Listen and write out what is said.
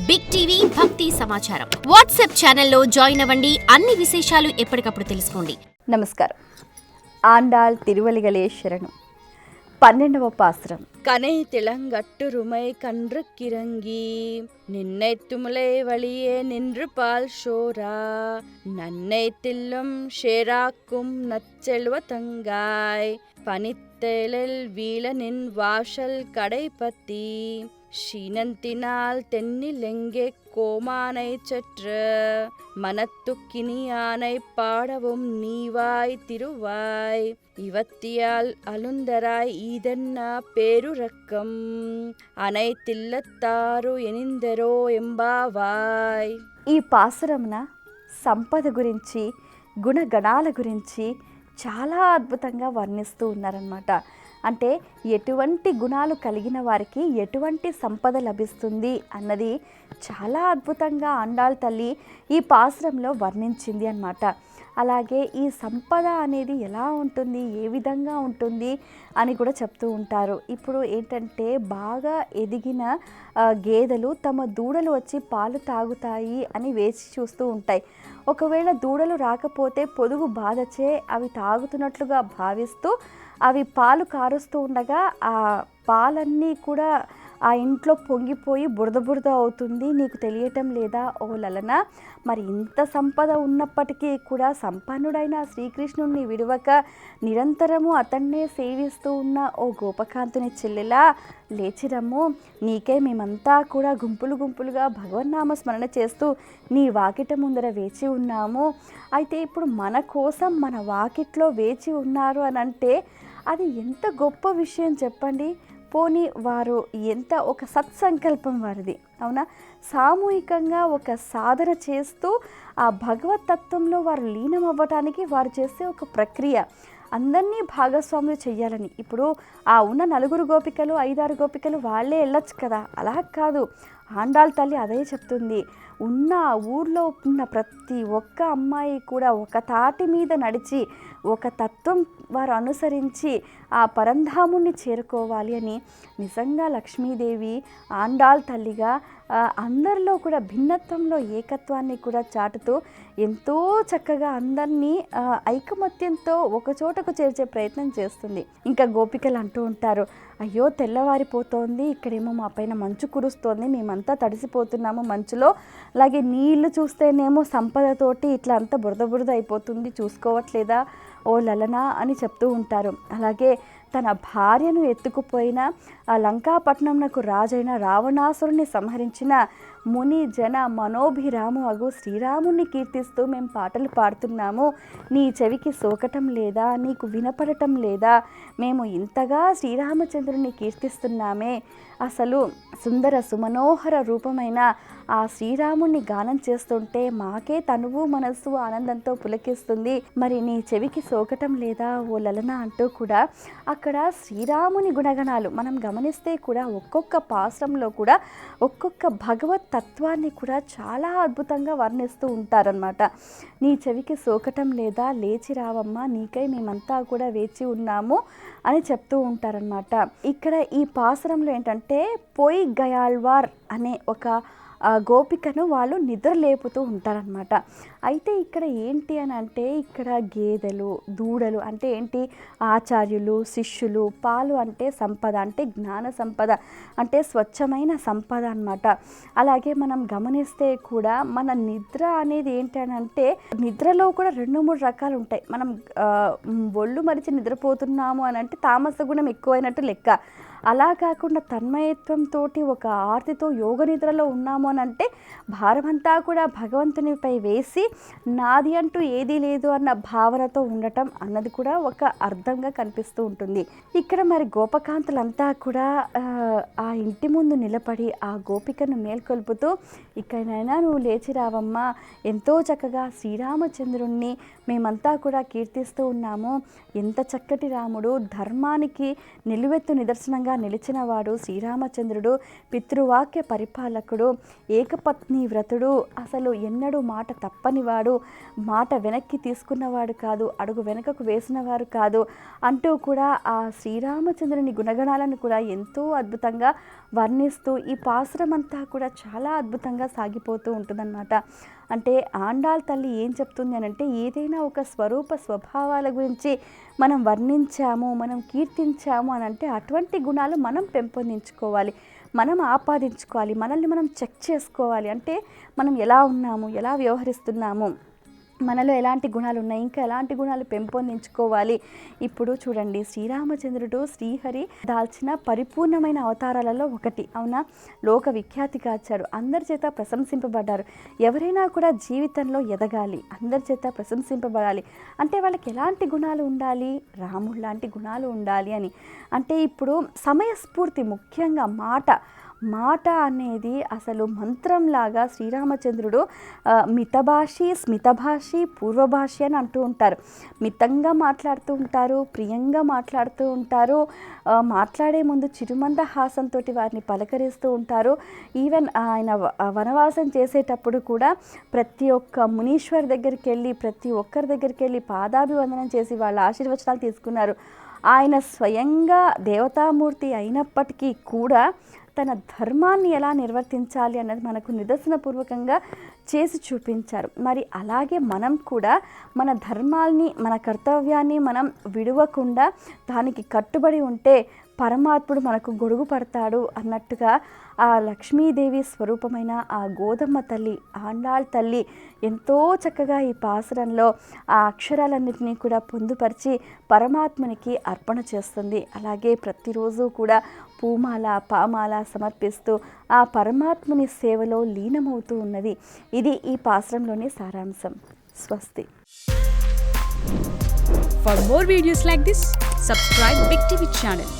Big TV భక్తి సమాచారం WhatsApp ఛానల్లో జాయిన్ అవ్వండి. అన్ని విశేషాలు ఎప్పటికప్పుడు తెలుసుకోండి. నమస్కారం. ఆండాళ్ తిరువలిగలే శరణు. 12వ పాసురం. கனை திளங்கட்டுருமை கன்று கிறங்கி நின்னை துமுலை வழியே நின்று பால் ஷோரா நன்னை தில்லும் ஷேராக்கும் நச்செல்வ தங்காய் பனித்தேலில் வீழ நின் வாசல் கடைப்பத்தி ஷீனந்தினால் தென்னிலெங்கே கோமானை சற்று மனத்துக்கினியானை பாடவும் நீவாய் திருவாய் இவத்தியால் அலுந்தராய் ఈదన్నా పేరురక్కం అనైతిల్లత్తారు ఎనిందరో ఎంబావాయ్. ఈ పాసురమున సంపద గురించి, గుణగణాల గురించి చాలా అద్భుతంగా వర్ణిస్తూ ఉన్నారన్నమాట. అంటే ఎటువంటి గుణాలు కలిగిన వారికి ఎటువంటి సంపద లభిస్తుంది అన్నది చాలా అద్భుతంగా ఆండాళ్ తల్లి ఈ పాసురంలో వర్ణించింది అన్నమాట. అలాగే ఈ సంపద అనేది ఎలా ఉంటుంది, ఏ విధంగా ఉంటుంది అని కూడా చెప్తూ ఉంటారు. ఇప్పుడు ఏంటంటే బాగా ఎదిగిన గేదెలు తమ దూడలు వచ్చి పాలు తాగుతాయి అని వేచి చూస్తూ ఉంటాయి. ఒకవేళ దూడలు రాకపోతే పొదుగు బాధచే అవి తాగుతున్నట్లుగా భావిస్తూ అవి పాలు కారుస్తూ ఉండగా ఆ పాలన్నీ కూడా ఆ ఇంట్లో పొంగిపోయి బురద బురద అవుతుంది. నీకు తెలియటం లేదా ఓ లలన? మరి ఇంత సంపద ఉన్నప్పటికీ కూడా సంపన్నుడైన శ్రీకృష్ణుడిని విడవక నిరంతరము అతన్నే సేవిస్తూ ఉన్న ఓ గోపకాంతుని చెల్లెలా లేచిరమ్ము. నీకే మేమంతా కూడా గుంపులు గుంపులుగా భగవన్నామ స్మరణ చేస్తూ నీ వాకిట ముందర వేచి ఉన్నాము. అయితే ఇప్పుడు మన కోసం మన వాకిట్లో వేచి ఉన్నారు అని అంటే అది ఎంత గొప్ప విషయం చెప్పండి. పోనీ వారు ఎంత ఒక సత్సంకల్పం వారిది, అవునా? సామూహికంగా ఒక సాధన చేస్తూ ఆ భగవతత్వంలో వారు లీనం అవ్వటానికి వారు చేసే ఒక ప్రక్రియ, అందరినీ భాగస్వాములు చెయ్యాలని. ఇప్పుడు ఆ ఉన్న 4 గోపికలు 5-6 గోపికలు వాళ్ళే వెళ్ళొచ్చు కదా, అలా కాదు. ఆండాళ్ తల్లి అదే చెప్తుంది. ఉన్న ఊర్లో ఉన్న ప్రతి ఒక్క అమ్మాయి కూడా ఒక తాటి మీద నడిచి ఒక తత్వం వారు అనుసరించి ఆ పరంధాముని చేరుకోవాలి అని నిజంగా లక్ష్మీదేవి ఆండాళ్ తల్లిగా అందరిలో కూడా భిన్నత్వంలో ఏకత్వాన్ని కూడా చాటుతూ ఎంతో చక్కగా అందరినీ ఐకమత్యంతో ఒక చోటకు చేర్చే ప్రయత్నం చేస్తుంది. ఇంకా గోపికలు అంటూ ఉంటారు, అయ్యో తెల్లవారిపోతోంది, ఇక్కడేమో మా పైన మంచు కురుస్తోంది, మేమంతా తడిసిపోతున్నాము మంచులో. అలాగే నీళ్లు చూస్తేనేమో సంపదతోటి ఇట్లా అంతా బురద బురద అయిపోతుంది, చూసుకోవట్లేదా ఓ లలనా అని చెప్తూ ఉంటారు. అలాగే తన భార్యను ఎత్తుకుపోయిన ఆ లంకాపట్నంకు రాజైన రావణాసురుని సంహరించిన ముని జన మనోభిరాము అగు శ్రీరాముని కీర్తిస్తూ మేము పాటలు పాడుతున్నాము. నీ చెవికి సోకటం లేదా, నీకు వినపడటం లేదా? మేము ఇంతగా శ్రీరామచంద్రుని కీర్తిస్తున్నామే. అసలు సుందర సుమనోహర రూపమైన ఆ శ్రీరాముని గానం చేస్తుంటే మాకే తనువు మనస్సు ఆనందంతో పులకిస్తుంది. మరి నీ చెవికి సోకటం లేదా ఓ లలన అంటూ కూడా అక్కడ శ్రీరాముని గుణగణాలు మనం గమనిస్తే కూడా ఒక్కొక్క పాశ్రంలో కూడా ఒక్కొక్క భగవత్ తత్వాన్ని కూడా చాలా అద్భుతంగా వర్ణిస్తూ ఉంటారనమాట. నీ చెవికి సోకటం లేదా, లేచి రావమ్మా, నీకై మేమంతా కూడా వేచి ఉన్నాము అని చెప్తూ ఉంటారనమాట. ఇక్కడ ఈ పాసురంలో ఏంటంటే పోయి గయాళ్వార్ అనే ఒక గోపికను వాళ్ళు నిద్ర లేపుతూ ఉంటారనమాట. అయితే ఇక్కడ ఏంటి అని అంటే ఇక్కడ గేదెలు దూడలు అంటే ఏంటి, ఆచార్యులు శిష్యులు, పాలు అంటే సంపద, అంటే జ్ఞాన సంపద, అంటే స్వచ్ఛమైన సంపద అన్నమాట. అలాగే మనం గమనిస్తే కూడా మన నిద్ర అనేది ఏంటి అని అంటే నిద్రలో కూడా 2-3 రకాలు ఉంటాయి. మనం ఒళ్ళు మరిచి నిద్రపోతున్నాము అని అంటే తామస గుణం ఎక్కువైనట్టు లెక్క. అలా కాకుండా తన్మయత్వంతో ఒక ఆర్తితో యోగ నిద్రలో ఉన్నాము అని అంటే భారమంతా కూడా భగవంతునిపై వేసి నాది అంటూ ఏదీ లేదు అన్న భావనతో ఉండటం అన్నది కూడా ఒక అర్థంగా కనిపిస్తూ ఉంటుంది. ఇక్కడ మరి గోపకాంతులంతా కూడా ఆ ఇంటి ముందు నిలబడి ఆ గోపికను మేల్కొల్పుతూ ఇక్కడైనా నువ్వు లేచి రావమ్మా, ఎంతో చక్కగా శ్రీరామచంద్రుణ్ణి మేమంతా కూడా కీర్తిస్తూ ఉన్నాము. ఎంత చక్కటి రాముడు, ధర్మానికి నిలువెత్తు నిదర్శనంగా నిలిచినవాడు శ్రీరామచంద్రుడు, పితృవాక్య పరిపాలకుడు, ఏకపత్ని వ్రతుడు, అసలు ఎన్నడూ మాట తప్పనివాడు, మాట వెనక్కి తీసుకున్నవాడు కాదు, అడుగు వెనకకు వేసినవారు కాదు అంటూ కూడా ఆ శ్రీరామచంద్రుని గుణగణాలను కూడా ఎంతో అద్భుతంగా వర్ణిస్తూ ఈ పాసురం అంతా కూడా చాలా అద్భుతంగా సాగిపోతూ ఉంటుందన్నమాట. అంటే ఆండాళ్ తల్లి ఏం చెప్తుంది అని అంటే, ఏదైనా ఒక స్వరూప స్వభావాల గురించి మనం వర్ణించాము, మనం కీర్తించాము అని అంటే అటువంటి గుణాలు మనం పెంపొందించుకోవాలి, మనం ఆపాదించుకోవాలి, మనల్ని మనం చెక్ చేసుకోవాలి. అంటే మనం ఎలా ఉన్నాము, ఎలా వ్యవహరిస్తున్నాము, మనలో ఎలాంటి గుణాలు ఉన్నాయి, ఇంకా ఎలాంటి గుణాలు పెంపొందించుకోవాలి. ఇప్పుడు చూడండి, శ్రీరామచంద్రుడు శ్రీహరి దాల్చిన పరిపూర్ణమైన అవతారాలలో ఒకటి, అవునా? లోక విఖ్యాతిగాచాడు, అందరి చేత ప్రశంసింపబడ్డారు. ఎవరైనా కూడా జీవితంలో ఎదగాలి, అందరి చేత ప్రశంసింపబడాలి అంటే వాళ్ళకి ఎలాంటి గుణాలు ఉండాలి? రాముడు లాంటి గుణాలు ఉండాలి అని. అంటే ఇప్పుడు సమయస్ఫూర్తి, ముఖ్యంగా మాట అనేది అసలు మంత్రంలాగా శ్రీరామచంద్రుడు మితభాషి, స్మితభాషి, పూర్వభాషి అని అంటూ ఉంటారు. మితంగా మాట్లాడుతూ ఉంటారు, ప్రియంగా మాట్లాడుతూ ఉంటారు, మాట్లాడే ముందు చిరుమంద హాసంతో వారిని పలకరిస్తూ ఉంటారు. ఈవెన్ ఆయన వనవాసం చేసేటప్పుడు కూడా ప్రతి ఒక్క మునీశ్వర్ దగ్గరికి వెళ్ళి, ప్రతి ఒక్కరి దగ్గరికి వెళ్ళి పాదాభివందనం చేసి వాళ్ళ ఆశీర్వచనాలు తీసుకున్నారు. ఆయన స్వయంగా దేవతామూర్తి అయినప్పటికీ కూడా తన ధర్మాన్ని ఎలా నిర్వర్తించాలి అన్నది మనకు నిదర్శనపూర్వకంగా చేసి చూపించారు. మరి అలాగే మనం కూడా మన ధర్మాల్ని, మన కర్తవ్యాన్ని మనం విడవకుండా దానికి కట్టుబడి ఉంటే పరమాత్ముడు మనకు గొడుగు పడతాడు అన్నట్టుగా ఆ లక్ష్మీదేవి స్వరూపమైన ఆ గోదమ్మ తల్లి, ఆండాళ్ తల్లి ఎంతో చక్కగా ఈ పాసురంలో ఆ అక్షరాలన్నింటినీ కూడా పొందుపరిచి పరమాత్మునికి అర్పణ చేస్తుంది. అలాగే ప్రతిరోజు కూడా పూమాల, పామాల సమర్పిస్తూ ఆ పరమాత్ముని సేవలో లీనమవుతూ ఉన్నది. ఇది ఈ పాసురంలోని సారాంశం. స్వస్తి. For more videos like this, subscribe Big TV channel.